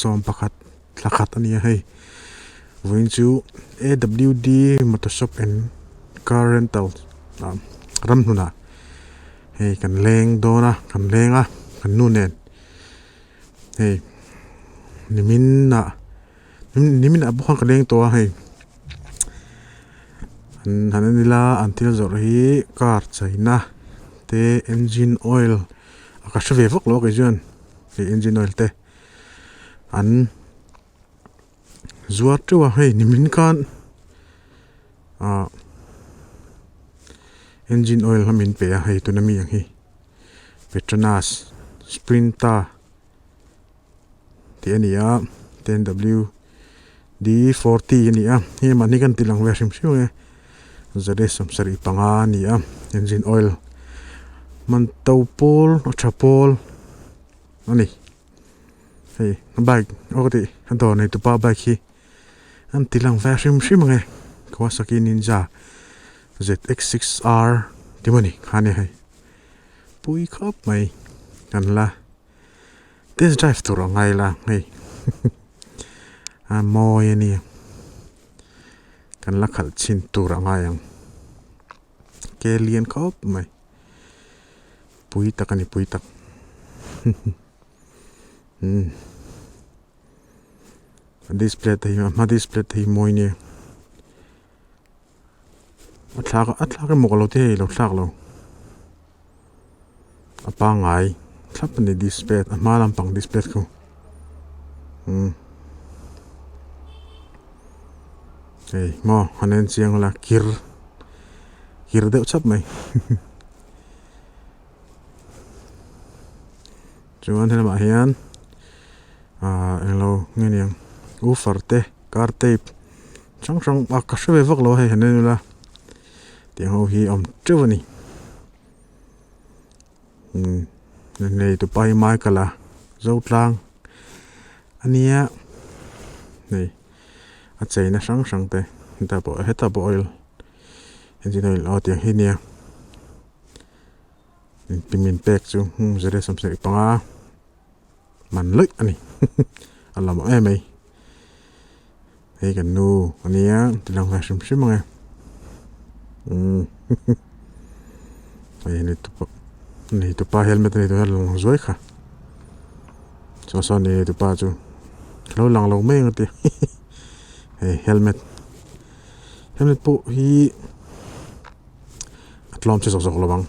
som pakhat thlakat ania hei voin chu AWD Motoshop and car rental ram huna hei kan leng dona kan lenga kan nu nen hei nimin a bukan kan leng to hei hananila until zor hi car chaina te engine oil akasha ve vok lo ke jon te engine oil te an zuar tuwa hei nimin kan engine oil hamin pe a hei tunami ang hi Petronas Sprinter ti ania 10WD40 ania hi mani kan tilang version siu nge zare samsari panga nia engine oil man taupol chapol ani hei bike okati ando neitupa bike hi an tilang version siu nge Kawasaki Ninja ZX6R timani khani hai pui khop mai kan la test drive tur ngai la hei moi ani kan la khal chin tur ngai ang ke lien khop mai pui takani pui tak display thei moi ni atlaka mokalo te lo thlak lo apa ngai thlap ni display amalam pang display ko hey mo hanen chiang la kir de chap mai chuan hena ma hian elo ngeniang ufarte car tape chang akasha ve vak lo hei hanen la tiếng hậu hi om trevani này tụi bay Michaela dâu trang ania này chạy nó sáng te ta bỏ hết ta bỏ oil engine oil ở tiếng hi nia pimin pek chu giờ sam sẽ panga man lek ani alam em ấy hey kan nu ania tilang version sim nge neitupa helmet này tôi lang zoi kha so neitupa chu lo lang lo meng ati helmet po hi atlom che sok lo bang